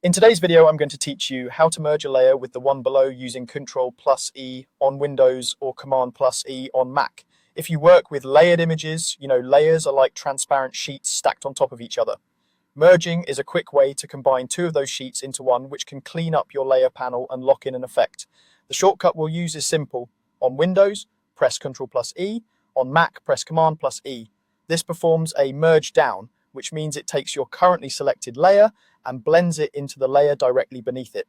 In today's video, I'm going to teach you how to merge a layer with the one below using Ctrl+E on Windows or Command+E on Mac. If you work with layered images, layers are like transparent sheets stacked on top of each other. Merging is a quick way to combine two of those sheets into one, which can clean up your layer panel and lock in an effect. The shortcut we'll use is simple. On Windows, press Ctrl+E. On Mac, press Command+E. This performs a merge down, which means it takes your currently selected layer and blends it into the layer directly beneath it.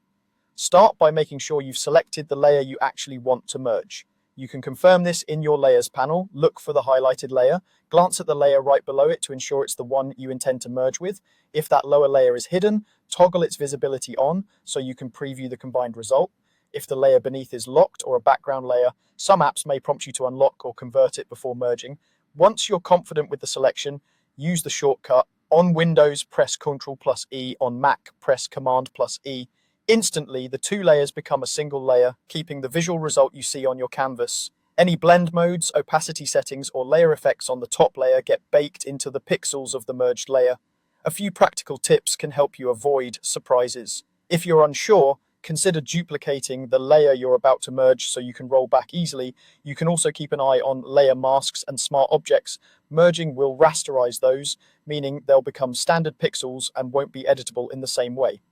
Start by making sure you've selected the layer you actually want to merge. You can confirm this in your Layers panel. Look for the highlighted layer, glance at the layer right below it to ensure it's the one you intend to merge with. If that lower layer is hidden, toggle its visibility on so you can preview the combined result. If the layer beneath is locked or a background layer, some apps may prompt you to unlock or convert it before merging. Once you're confident with the selection, use the shortcut. On Windows, press Ctrl+E. On Mac, press Command+E. Instantly, the two layers become a single layer, keeping the visual result you see on your canvas. Any blend modes, opacity settings, or layer effects on the top layer get baked into the pixels of the merged layer. A few practical tips can help you avoid surprises. If you're unsure, consider duplicating the layer you're about to merge so you can roll back easily. You can also keep an eye on layer masks and smart objects. Merging will rasterize those, meaning they'll become standard pixels and won't be editable in the same way.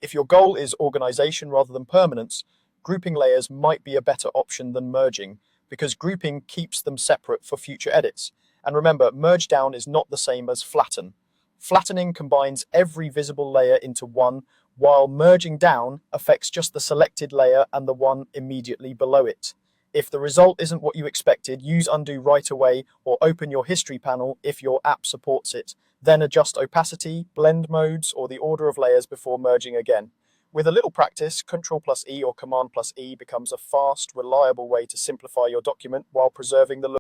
If your goal is organization rather than permanence, grouping layers might be a better option than merging, because grouping keeps them separate for future edits. And remember, merge down is not the same as flatten. Flattening combines every visible layer into one, while merging down affects just the selected layer and the one immediately below it. If the result isn't what you expected, use undo right away or open your history panel if your app supports it. Then adjust opacity, blend modes, or the order of layers before merging again. With a little practice, Ctrl+E or Command+E becomes a fast, reliable way to simplify your document while preserving the look.